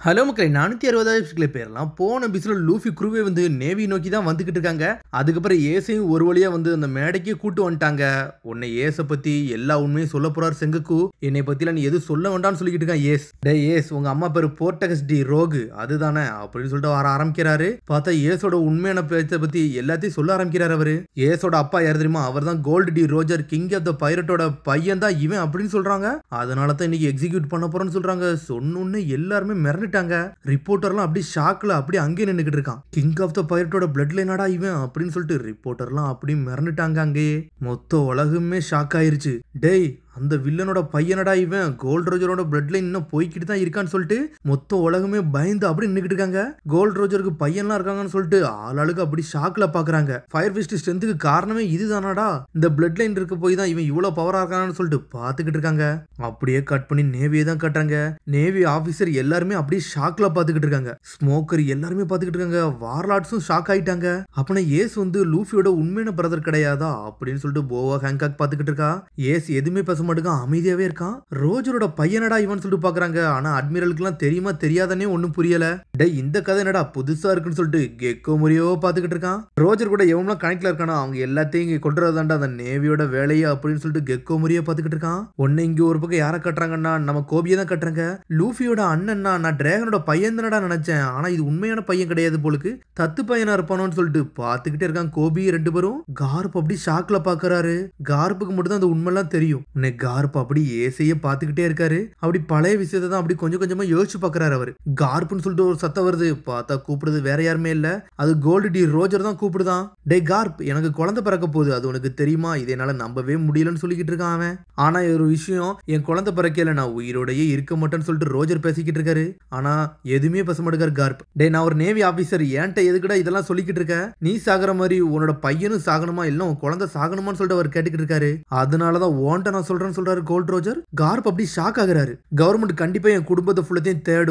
Hello மக்களே 460 பேர்லாம் போன எபிசோட் லூஃபி குரூவே வந்து நேவி நோக்கி தான் வந்துகிட்டு இருக்காங்க. அதுக்கப்புறம் ஏசையும் ஒரு வழியா வந்து அந்த மேடைக்கே கூட்டு வந்துட்டாங்க. உன்னை ஏச பத்தி எல்லா உண்மையும் சொல்ல போறாரு செங்கக்கு. என்னை பத்திலாம் நீ எதுவும் சொல்ல வேண்டாம்னு சொல்லிக்கிட்டு இருக்கான் ஏஸ். டே ஏஸ், உங்க அம்மா பேரு போர்டகஸ் டி ரோகு அதுதானே அப்படின்னு சொல்லிட்டு வர ஆரம்பிக்கிறாரு. பார்த்தா ஏசோட உண்மையான பேச்சை பத்தி எல்லாத்தையும் சொல்ல ஆரம்பிக்கிறாரு அவரு. ஏசோட அப்பா யார் தெரியுமா? அவர் தான் Gold D Roger, king of the பைரட்டோட பையன் தான் இவன் அப்படின்னு சொல்றாங்க. அதனால தான் இன்னைக்கு எக்ஸிக்யூட் பண்ண போறேன்னு சொல்றாங்க. சொன்னோன்னு எல்லாருமே மிரண்டு ரிப்போர்ட்டர்லாம் அப்படி ஷாக்ல அப்படி அங்கே நின்னுக்கிட்டு இருக்கான். கிங் ஆஃப் த பைரட்டோட பிளட் லைனாடா இவன் அப்படின்னு சொல்லிட்டு ரிப்போர்ட்டர்லாம் அப்படி மிரண்டுட்டாங்க. அங்கேயே மொத்த உலகமே ஷாக் ஆயிருச்சு. டேய், அந்த வில்லனோட பையனடா இவன், கோல்ட் ரோஜரோட பிளட் லைன் இன்னும் போய்கிட்டு தான் இருக்கான்னு சொல்லிட்டு மொத்த உலகமே பயந்து அப்படி நின்னுக்கிட்டு இருக்காங்க. கோல்ட் ரோஜருக்கு பையன்லாம் இருக்காங்கன்னு சொல்லிட்டு ஆளாளுக்கு அப்படி ஷாக்ல பாக்குறாங்க. ஃபயர் ஃபிஸ்ட் ஸ்ட்ரென்த்துக்கு காரணமே இதுதானாடா, இந்த பிளட் லைன் இருக்க போய் தான் இவன் இவ்வளவு பவரா இருக்கான்னு சொல்லிட்டு பாத்துக்கிட்டு இருக்காங்க. அப்படியே கட் பண்ணி நேவியை தான் கட்டுறாங்க. நேவி ஆபீசர் எல்லாருமே அப்படியே ஷாக்ல பாத்துக்கிட்டு இருக்காங்க. ஸ்மோக்கர் எல்லாருமே பாத்துக்கிட்டு இருக்காங்க. வார்லாட்ஸும் ஷாக் ஆயிட்டாங்க. அப்பனா ஏஸ் வந்து லூஃபியோட உண்மையான பிரதர் கிடையாதா அப்படின்னு சொல்லிட்டு போவா ஹேங்காக் பாத்துக்கிட்டு இருக்கா. ஏஸ் எதுவுமே பேச மாட்டேங்க, அமைதியாவே இருக்கான். ரோஜரோட பையனடா இவன் சொல்லிட்டு பாக்குறாங்க. ஆனா அட்மிரலுக்கு எல்லாம் தெரியுமா தெரியாதனே ஒன்னும் புரியல. டே, இந்த கதை என்னடா புதுசா இருக்குன்னு சொல்லிட்டு கெக்கோ முறையோ பாத்துக்கிட்டு இருக்கான். ரோஜர் கூட எவன்லாம் கனெக்ட்ல இருக்கானோ அவங்க எல்லாத்தையும் இங்க கொண்டுறதாண்டா அந்த நேவியோட வேலையா அப்படின்னு சொல்லிட்டு கெக்கோ முறையோ பாத்துக்கிட்டு இருக்கான். ஒன்னு இங்க ஒரு பக்கம் யார கட்டுறாங்கன்னா நம்ம கோபியை தான் கட்டுறாங்க. லூஃபியோட அண்ணன்னா நான் டிராகனோட பையன் தானடா நினைச்சேன், ஆனா இது உண்மையான பையன் கிடையாது போலுக்கு, தத்து பையனா இருப்பானோன்னு சொல்லிட்டு பாத்துக்கிட்டே இருக்கான். கோபி ரெண்டு பேரும். கார்ப் அப்படி ஷாக்ல பாக்குறாரு. கார்ப்புக்கு மட்டும் தான் அந்த உண்மைலாம் தெரியும். கார்ப் அப்படி ஏசைய பாத்துக்கிட்டே இருக்காரு. அப்படி பழைய விஷயத்தை தான் அப்படி கொஞ்சம் கொஞ்சமா யோசிச்சு பாக்குறாரு அவரு. கார்ப்னு சொல்லிட்டு ஒரு சத்தம் வருது. பார்த்தா கூப்பிடுறது வேற யாருமே இல்ல, அது கோல்டு டி ரோஜர் தான் கூப்பிடுதான். டே கார்ப், எனக்கு குழந்தை பிறக்க போகுது, அது உனக்கு தெரியுமா? இதை என்னால நம்பவே முடியலன்னு சொல்லிக்கிட்டு இருக்கான் அவன். ஆனா ஒரு விஷயம், என் குழந்தை பிறக்கல, நான் உயிரோடையே இருக்க மாட்டேன்னு சொல்லிட்டு ரோஜர் பேசிக்கிட்டு இருக்காரு. ஆனா எதுவுமே பேச மாட்டேங்காரு கார்ப். டே, நான் ஒரு நேவி ஆபீசர், ஏன்ட்ட எதுக்குடா இதெல்லாம் சொல்லிக்கிட்டு இருக்க? நீ சாகுற மாதிரி உன்னோட பையனும் சாகணுமா இல்ல உன் குழந்தை சாகணுமான்னு சொல்லிட்டு அவர் கேட்டுக்கிட்டு இருக்காரு. அதனாலதான் ஓன்ட்ட நான் சொல்றேன்னு சொல்றாரு கோல்ட் ரோஜர். கார்ப் அப்படி ஷாக் ஆகுறாரு. கவர்மெண்ட் கண்டிப்பா என் குடும்பத்தை ஃபுல்லத்தையும்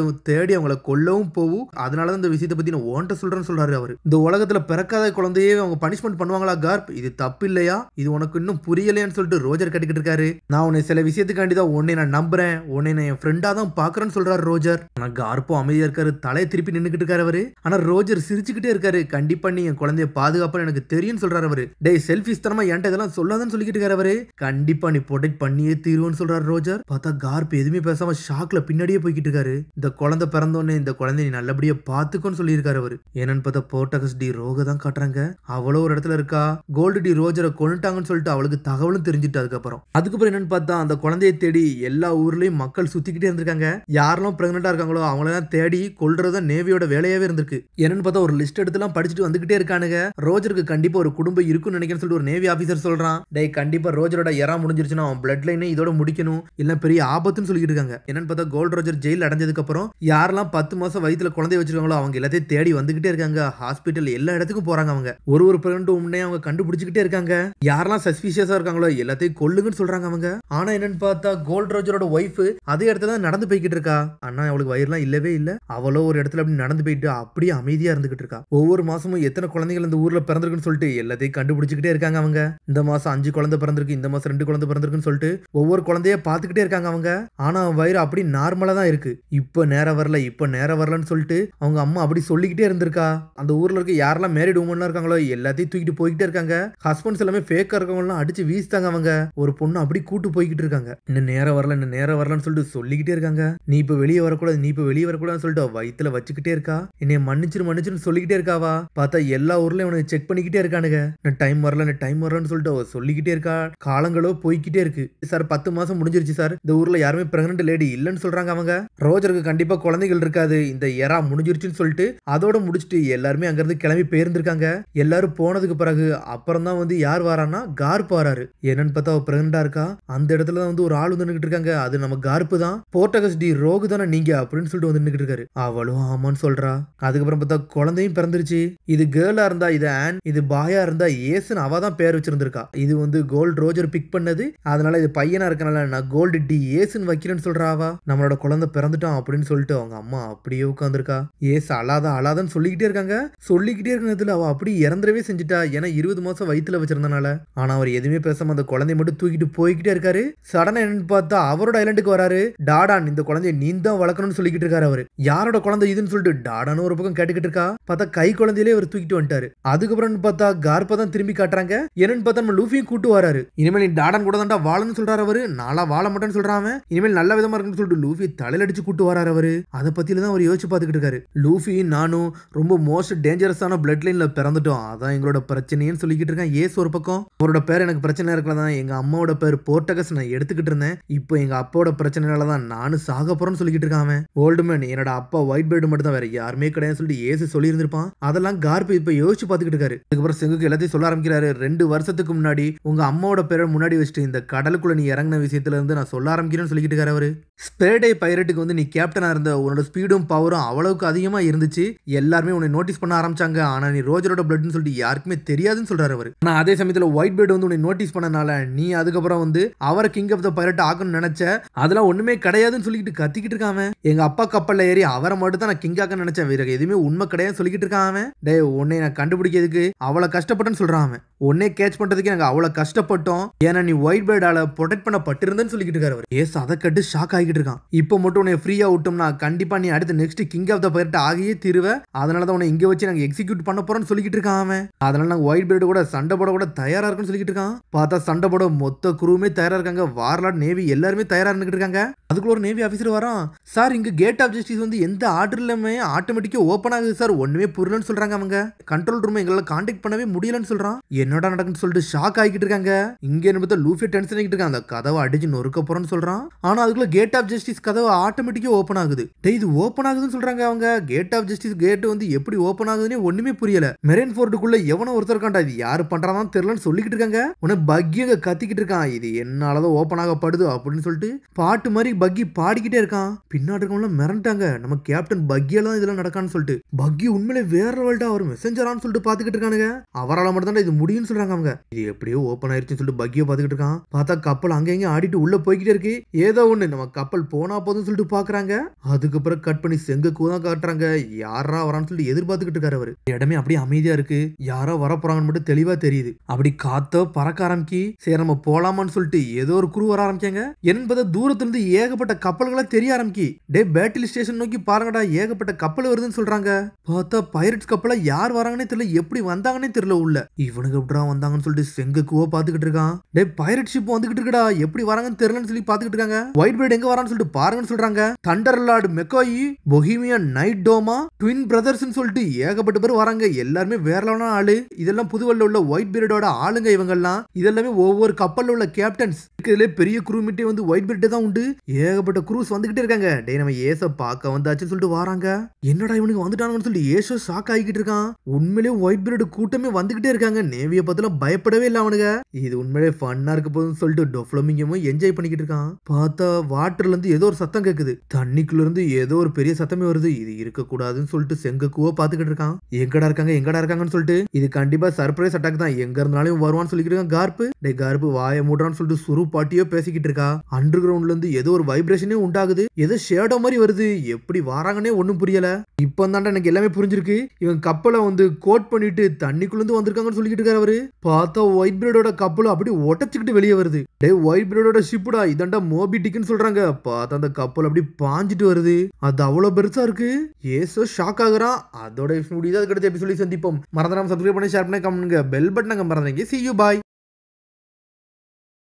தேடி அவங்கள கொல்லவும் போகும், அதனாலதான் இந்த விஷயத்தை பத்தி நான் ஓன்ட்ட சொல்றேன்னு சொல்றாரு அவரு. இந்த உலகத்துல பிறக்காத குழந்தையே அவங்க பனிஷ்மெண்ட் பண்ணுவாங்களா கார்ப்? இது தப்பு இல்லையா? இது உனக்கு இன்னும் புரியலையான்னு சொல்லிட்டு ரோஜர் கேட்டுக்கிட்டு இருக்காரு. நான் உன்னை சில விஷயத்துக்காண்டி தான் உன்னை நான் நம்புறேன், உன்னை நான் என் ஃப்ரெண்டா தான் பாக்குறேன்னு சொல்றாரு ரோஜர். ஆனா கார்ப்பும் அமைதியா இருக்காரு, தலையை திருப்பி நின்னுக்கிட்டு இருக்காரு அவரு. ஆனா ரோஜர் சிரிச்சுக்கிட்டே இருக்காரு. கண்டிப்பா நீ என் குழந்தைய பாதுகாப்பா எனக்கு தெரியும்னு சொல்றாரு அவரு. டே, செல்ஃபிஷ் தனமா என்கிட்ட இதெல்லாம் சொல்லாதன்னு சொல்லிக்கிட்டு இருக்காரு அவரு. கண்டிப்பா நீ ப்ரொடெக்ட் பண்ணியே தீருவோன்னு சொல்றாரு ரோஜர். பார்த்தா கார்ப் எதுவுமே பேசாம ஷாக்ல பின்னாடியே போய்கிட்டு இருக்காரு. இந்த குழந்தை பிறந்தோடனே இந்த குழந்தை நீ நல்லபடியா பாத்துக்கோன்னு சொல்லியிருக்காரு அவரு. என்னன்னு பார்த்தா போர்டகஸ் டி ரோக தான் காட்டுறாங்க. அவ்வளோ ஒரு இடத்துல இருக்கா. கோல்டு டி ரோஜரை கொண்டுட்டாங்கன்னு சொல்லிட்டு அவளுக்கு தகவலும் தெரிஞ்சுட்டு அதுக்கப்புறம் என்னன்னு பார்த்தா அந்த குழந்தையை தேடி எல்லா ஊர்லயும் மக்கள் சுத்திக்கிட்டே இருந்திருக்காங்க. யாரெல்லாம் பிரெக்னெண்டா இருக்காங்களோ அவங்களெல்லாம் தேடி கொல்றதா நேவியோட வேலையாவே இருந்திருக்கு. என்னன்னு பார்த்தா ஒரு லிஸ்ட் எடுத்துலாம் படிச்சுட்டு வந்துகிட்டே இருக்கானுங்க. ரோஜருக்கு கண்டிப்பா ஒரு குடும்பம் இருக்குன்னு நினைக்கிறேன்னு சொல்லிட்டு ஒரு நேவி ஆபீசர் சொல்றான். டே, கண்டிப்பா ரோஜரோட எரா முடிஞ்சிருச்சுன்னா அவன் பிளட் லைனே இதோட முடிக்கணும், இல்ல பெரிய ஆபத்துன்னு சொல்லிட்டு இருக்காங்க. என்னன்னு பார்த்தா கோல்ட் ரோஜர் ஜெயில் அடைஞ்சதுக்கு அப்புறம் யாரெல்லாம் 10 மாசம் வயித்துல குழந்தை வச்சிருக்காங்களோ அவங்க எல்லாத்தையும் தேடி வந்துகிட்டே இருக்காங்க. ஹாஸ்பிட்டல் எல்லா இடத்துக்கும் போறாங்க. அவங்க ஒரு பிரெக்னென்ட் உடனே அவங்க கண்டுபிடிச்சுக்கிட்டே இருக்காங்க. யாரெல்லாம் சஸ்பிஷியஸா இருக்காங்களோ எல்லாத்தையும் கொல்லுங்கன்னு சொல்றாங்க அவங்க. ஆனா என்னன்னு பார்த்தா கோல்ட் ரோஜரோட ஒய்ஃப் அதே இடத்துல தான் நடந்து போய்கிட்டு இருக்கா. ஆனா அவளுக்கு வயிறுலாம் இல்லவே இல்ல. அவளோ ஒரு இடத்துல அப்படி நடந்து போயிட்டு அப்படியே அமைதியா இருந்துகிட்டு இருக்கா. ஒவ்வொரு மாசமும் எத்தனை குழந்தைகள் இந்த ஊர்ல பிறந்திருக்குன்னு சொல்லிட்டு எல்லாத்தையும் கண்டுபிடிச்சுக்கிட்டே இருக்காங்க அவங்க. இந்த மாசம் 5 குழந்தை பிறந்திருக்கு, இந்த மாசம் 2 குழந்தை பிறந்திருக்குன்னு சொல்லிட்டு ஒவ்வொரு குழந்தைய பாத்துக்கிட்டே இருக்காங்க அவங்க. ஆனா வயிறு அப்படி நார்மலா தான் இருக்கு. இப்ப நேரம் வரலன்னு சொல்லிட்டு அவங்க அம்மா அப்படி சொல்லிக்கிட்டே இருந்திருக்கா. அந்த ஊர்ல இருக்க யாரெல்லாம் மேரிட் உமன்லாம் இருக்காங்களோ எல்லாத்தையும் தூக்கிட்டு போய்கிட்டே இருக்காங்க. ஹஸ்பண்ட்ஸ் எல்லாமே ஃபேக்கா இருக்கவங்க எல்லாம் அடிச்சு வீசிட்டாங்க அவங்க. ஒரு பொண்ணு அப்படி கூட்டு போய்கிட்டு இருக்காங்க. இன்னும் நேரம் வரலன்னு சொல்லிட்டு சொல்லிக்கிட்டே இருக்காங்க. நீ இப்ப வெளியே வரக்கூடாதுன்னு சொல்லிட்டு வயித்துல வச்சுக்கிட்டே இருக்கா. என்னைய மன்னிச்சிருன்னு சொல்லிக்கிட்டே இருக்காவா. பார்த்தா எல்லா ஊர்லயும் அவனுக்கு செக் பண்ணிக்கிட்டே இருக்கானுங்க. டைம் வரலன்னு சொல்லிட்டு அவ சொல்லிக்கிட்டே இருக்கா. காலங்களோ போய்கிட்டே இருக்கு. சார் 10 மாசம் முடிஞ்சிருச்சு சார், இந்த ஊர்ல யாருமே பிரெக்னன்ட் லேடி இல்லன்னு சொல்றாங்க அவங்க. ரோஜருக்கு கண்டிப்பா குழந்தைகள் இருக்காது, இந்த எரா முடிஞ்சிருச்சுன்னு சொல்லிட்டு அதோட முடிச்சுட்டு எல்லாருமே அங்க இருந்து கிளம்பி போயிருந்திருக்காங்க. எல்லாரும் போனதுக்கு பிறகு அப்புறம் தான் வந்து யார் வரான்னா கார்ப் வராரு. என்னன்னு பார்த்தா அவ பிரெக்னண்டா இருக்கா. அந்த இடத்துல தான் வந்து ஒரு ஆள் வந்து நின்னுட்டு இருக்காங்க. அது நம்ம கார்ப்பு தான். போர்டகஸ் டி ரோகு தானே நீங்க அப்படின்னு சொல்லிட்டு வந்து நின்னுட்டு இருக்காரு. அவளும் ஆமான்னு சொல்றா. அதுக்கப்புறம் பார்த்தா குழந்தையும் பிறந்துருச்சு. இது கேர்ளா இருந்தா இது ஆன், இது பாயா இருந்தா ஏசுன்னு அவ தான் பேர் வச்சிருந்திருக்கா. இது வந்து கோல்ட் ரோஜர் பிக் பண்ணது, அதனால இது பையனா இருக்கனால நான் கோல்டு டி ஏசுன்னு வைக்கிறேன்னு சொல்றாவா. நம்மளோட குழந்தை பிறந்துட்டான் அப்படின்னு சொல்லிட்டு அவங்க அம்மா அப்படியே உட்காந்து உட்காந்துருக்கா. ஏசு அழாதன்னு சொல்லிக்கிட்டே இருக்காங்க. சொல்லிக்கிட்டே இருக்கிறதுல அவ அப்படி இறந்துடவே செஞ்சுட்டா. ஏன்னா 20 மாசம் வயித்துல வச்சிருந்தனால. ஆனா அவர் எதுவுமே பேசாம அந்த குழந்தைய மட்டும் தூக்கிட்டு போய்கிட்டே இருக்காரு. சடனா என்னன்னு பார்த்தா அவரோட ஐலண்டுக்கு வராரு. டாடான் இந்த குழந்தைய நீ தான் வளர்க்கணும்னு சொல்லிக்கிட்டு இருக்காரு அவரு. யாரோட குழந்தை இதுன்னு சொல்லிட்டு டாடான்னு ஒரு பக்கம் கேட்டுக்கிட்டு இருக்கா. பார்த்தா கை குழந்தையிலே அவர் தூக்கிட்டு வந்துட்டாரு. அதுக்கப்புறம் பார்த்தா கார்பா தான் திரும்பி காட்டுறாங்க. என்னன்னு பார்த்தா நம்ம லூஃபியும் கூட்டு வராரு. இனிமேல் நீ டாடான் கூட தான்டா வாழணும்னு சொல்றாரு அவரு. நாளா வாழ மாட்டேன்னு சொல்றான். இனிமேல் நல்ல விதமா இருக்குன்னு சொல்லிட்டு லூஃபி தலையில அடிச்சு கூட்டு வராரு அவரு. அதை பத்தியில தான் அவர் யோசிச்சு பார்த்துக்கிட்டு இருக்காரு. லூஃபி நானும் ரொம்ப மோஸ்ட் டேஞ்சரஸான பிளட் லைன்ல பிறந்துட்டோம். அதான் எங்களோட பிரச்சனைன்னு சொல்லிக்கிட்டு இருக்கேன். ஏசு ஒரு பக்கம் அவரோட பேர் எனக்கு பிரச்சனை இருக்கலதான். எங்க அம்மாவோட பேர் போர்ட்டகஸ் நான் எடுத்துக்கிட்டு இருந்தேன். இப்போ எங்க அப்பாவோட பிரச்சனைனால தான் நானும் சாக போறேன்னு சொல்லிக்கிட்டு இருக்கான். ஓல்டு மேன் என்னோட அப்பா ஒயிட் பேர்டு மட்டும் தான், வேற யாருமே கிடையாது சொல்லிட்டு ஏசு சொல்லி இருந்திருப்பான். அதெல்லாம் கார்பி இப்ப யோசிச்சு பார்த்துக்கிட்டு இருக்காரு. அதுக்கப்புறம் செங்குக்கு எல்லாத்தையும் சொல்ல ஆரம்பிக்கிறாரு. 2 வருஷத்துக்கு முன்னாடி உங்க அம்மாவோட பேரை முன்னாடி வச்சுட்டு இந்த கடலுக்குள்ள நீ இறங்கின விஷயத்துல இருந்து நான் சொல்ல ஆரம்பிக்கிறேன்னு சொல்லிக்கிட்டு இருக்காரு அவரு. ஸ்பேடே பைரட்டுக்கு வந்து நீ கேப்டனா இருந்த, உன்னோட ஸ்பீடும் பவரும் அவ்வளவுக்கு அதிகமா இருந்துச்சு. எல்லாருமே உன்னை நோட்டீஸ் பண்ண ஆரம்பிச்சாங்க. ஆனா நீ ரோஜரோட பிளட்னு சொல்லிட்டு யாருக்குமே தெரியாதுன்னு சொல்றாரு அவரு. ஆனா அதே சமயத்துல ஒயிட் பேர்டு வந்து உன்னை நோட்டீஸ் பண்ணனால நீ அதுக்கப்புறம் வந்து அவரை கிங் ஆஃப் த பைரட் ஆகணும்னு நினைச்ச. அதெல்லாம் ஒண்ணுமே கிடையாதுன்னு சொல்லிட்டு கத்திக்கிட்டு இருக்காம. எங்க அப்பா கப்பல்ல ஏறி அவரை மட்டும் தான் நான் கிங் ஆக்க நினைச்சேன், வேற எதுவுமே உண்மை கிடையாது சொல்லிக்கிட்டு இருக்கான். டே உன்னை நான் கண்டுபிடிக்கிறதுக்கு அவ்வளவு கஷ்டப்பட்டேன்னு சொல்றான். உன்னை கேட்ச் பண்றதுக்கு நாங்க அவ்வளவு கஷ்டப்பட்டோம். ஏன்னா நீ ஒயிட் பேர்டால ப்ரொடெக்ட் பண்ணப்பட்டிருந்தேன்னு சொல்லிக்கிட்டு இருக்காரு. ஏஸ் அதை கட்டு ஷாக் ஆகிட்டு இருக்கான். இப்போ மட்டும் உன்னை ஃப்ரீயா விட்டோம்னா கண்டிப்பா நீ அடுத்து next king of the pirate ஆகியே தீருவ. அதனாலதான் உன்னை இங்க வச்சு நாங்க எக்ஸிக்யூட் பண்ண போறோம்னு சொல்லிக்கிட்டு இருக்கான். அதனால நாங்க ஒயிட் பேர்டு கூட சண்டை போட கூட தயாரா இருக்குன்னு சொல்லிக்கிட்டு இருக்கான். பார்த்தா சண்டை போட மொத்த குரூவுமே தயாரா இருக்காங்க. வார்லாட் நேவி எல்லாருமே தயாரா இருந்துகிட்டு இருக்காங்க. அதுக்குள்ள ஒரு நேவி ஆபீசர் வரான். சார் இங்க கேட் ஆஃப் ஜஸ்டிஸ் வந்து எந்த ஆர்டர்லயுமே ஆட்டோமேட்டிக்கா ஓபன் ஆகுது சார், ஒண்ணுமே புரியலன்னு சொல்றாங்க. அவங்க கண்ட்ரோல் ரூம் எங்களால கான்டாக்ட் பண்ணவே முடியலன்னு சொல்றான். என்னடா நடக்குன்னு சொல்லிட்டு ஷாக் ஆகிட்டு இருக்காங்க. இங்க என்ன பார்த்தா லூஃபி டென்ஷன் ஆகிட்டு இருக்கான். அந்த கதவை அடிச்சு நொறுக்க போறேன்னு சொல்றான். ஆனா அதுக்குள்ள கேட் ஆஃப் ஜஸ்டிஸ் கதவை ஆட்டோமேட்டிக்கா ஓபன் ஆகுது. இது ஓபன் ஆகுதுன்னு சொல்றாங்க அவங்க. கேட் ஆஃப் ஜஸ்டிஸ் கேட் வந்து எப்படி ஓபன் ஆகுதுன்னு ஒண்ணுமே புரியல. மெரைன் ஃபோர்ட்டுக்குள்ள எவனோ ஒருத்தர் இருக்கான்டா, இது யாரு பண்றான்னு தெரியலன்னு சொல்லிக்கிட்டு இருக்காங்க. உன பக்கியங்க கத்திக்கிட்டு இருக்கான். இது என்னாலதான் ஓபன் ஆகப்படுது அப்படின்னு சொல்லிட்டு பாட்டு மாதிரி பக்கி பாடிக்கிட்டே இருக்கான். பின்னாடி இருக்கவங்க மிரண்டாங்க. நம்ம கேப்டன் பக்கியால தான் இதெல்லாம் நடக்கான்னு சொல்லிட்டு. பக்கி உண்மையிலே வேற வேல்டா அவர் மெசஞ்சரான்னு சொல்லிட்டு பாத்துக்கிட்டு இருக்கானுங்க. அவரால் மட்டும் தான் இது முடியும்னு சொல்றாங்க அவங்க. இது எப்படியோ ஓபன் ஆயிருச்சுன்னு சொல்லிட்டு பக்கியோ பாத்துக்கிட்டு இருக்கான். பார்த்தா கப்பல் அங்க எங்க ஆடிட்டு உள்ள போய்கிட்டே இருக்கு. ஏதோ ஒண்ணு நம்ம கப்பல் போனா போதும் சொல்லிட்டு பாக்குறாங்க. அதுக்கப்புறம் கட் பண்ணி செங்குக்கு தான் காட்டுறாங்க. யாரா வரான்னு சொல்லிட்டு எதிர்பார்த்துக்கிட்டு இருக்காரு அவரு. இடமே அப்படியே அமைதியா இருக்கு. யாரோ வர போறாங்கன்னு மட்டும் தெளிவா தெரியுது. அப்படி காத்தோ பறக்க ஆரம்பிக்கி. சரி நம்ம போலாமான்னு சொல்லிட்டு ஏதோ ஒரு குரூ வர ஆரம்பிக்காங்க. என்பதை தூரத்துல இருந்து ஏகப்பட்ட கப்பல்களா தெரிய ஆரம்பிக்கி. டே பேட்டில் ஸ்டேஷன் நோக்கி பாருங்கடா, ஏகப்பட்ட கப்பல் வருதுன்னு சொல்றாங்க. பார்த்தா பைரட்ஸ் கப்பல யார் வராங்கன்னே தெரியல, எப்படி வந்தாங்கன்னே தெரியல உள்ள. இவனுக்கு எப்படா வந்தாங்கன்னு சொல்லிட்டு செங்குக்குவோ பாத்துக்கிட்டு இருக்கான். டே பைரட் ஷிப் வந்துகிட்டு இருக்கடா, எப்படி வராங்கன்னு தெரியலன்னு சொல்லி பாத்துக்கிட்டு இருக்காங்க. ஒயிட் பேர்ட் எங்க வரான்னு சொல்லிட்டு பாருங்கன்னு சொல்றாங்க. Thunder Lord McGuy, Bohemian Knight Doma, twin brothers சொல்லிட்டு ஏகப்பட்ட பேர் வராங்க. எல்லாருமே வேற லெவலான ஆளு. இதெல்லாம் புதுவல்ல உள்ள ஒயிட் பேர்டோட ஆளுங்க இவங்கெல்லாம். இதெல்லாமே ஒவ்வொரு கப்பல்ல உள்ள கேப்டன்ஸ். இதுல பெரிய குரூ மீட்டே வந்து ஒயிட் பேர்ட் தான் உண்டு. ஏகப்பட்ட குரூஸ் வந்துகிட்டே இருக்காங்க. டே நம்ம ஏச பார்க்க வந்தாச்சுன்னு சொல்லிட்டு வராங்க. என்னடா இவனுக்கு வந்துட்டாங்கன்னு சொல்லிட்டு ஏசோ ஷாக் ஆகிக்கிட்டு இருக்கான். உண்மையிலேயே ஒயிட் பேர்டு கூட்டமே வந்துகிட்டே இருக்காங்க. நேவியை பத்திலாம் பயப்படவே இல்லை அவனுங்க. இது உண்மையிலே ஃபன்னா இருக்க போதுன்னு சொல்லிட்டு டொஃப்ளமிங்கமும் என்ஜாய் பண்ணிக்கிட்டு இருக்கான். பார்த்தா வாட்டர்ல இருந்து ஏதோ ஒரு சத்தம் கேக்குது. தண்ணிக்குள்ள இருந்து ஏதோ ஒரு பெரிய சத்தமே வருது. இது இருக்க கூடாதுன்னு சொல்லிட்டு செங்குக்குவோ பாத்துக்கிட்டு இருக்கான். எங்கடா இருக்காங்கன்னு சொல்லிட்டு. இது கண்டிப்பா சர்ப்ரைஸ் அட்டாக் தான், எங்க இருந்தாலும் வருவான்னு சொல்லிக்கிட்டு இருக்கான் கார்ப்பு. டே கார்ப்பு வாய மூடுறான்னு சொல்லிட்டு சுரு பாட்டியோ பேசிக்கிட்டு இருக்கா. அண்டர் கிரவுண்ட்ல இருந்து ஏதோ ஒரு வைப்ரேஷனே உண்டாகுது. ஏதோ ஷேடோ மாதிரி வருது. எப்படி வராங்கன்னே ஒண்ணும் புரியல. இப்போ தாண்டா எனக்கு எல்லாமே புரிஞ்சிருக்கு. இவன் கப்பலை வந்து கோட் பண்ணிட்டு தண்ணிக்குள்ள இருந்து வந்திருக்காங்கன்னு சொல்லிக்கிட்டு இருக்காரு அவரு. பார்த்தா ஒயிட் பிரேடோட கப்பலும் அப்படி ஒட்டச்சுக்கிட்டு வெளியே வருது. டே ஒயிட் பிரேடோட ஷிப்புடா, இதாண்டா மோபி டிக்னு சொல்றாங்க. பார்த்தா அந்த கப்பல் அப்படி பாஞ்சிட்டு வருது. அது அவ்வளவு பெருசா இருக்கு. ஏசோ ஷாக் ஆகுறான். அதோட முடியுது. அதுக்கடுத்து எபிசோட சந்திப்போம். மறந்துடாம சப்ஸ்கிரைப் பண்ணி ஷேர் பண்ணி கமெண்ட் பெல் பட்டனை மறந்துங்க. See you bye.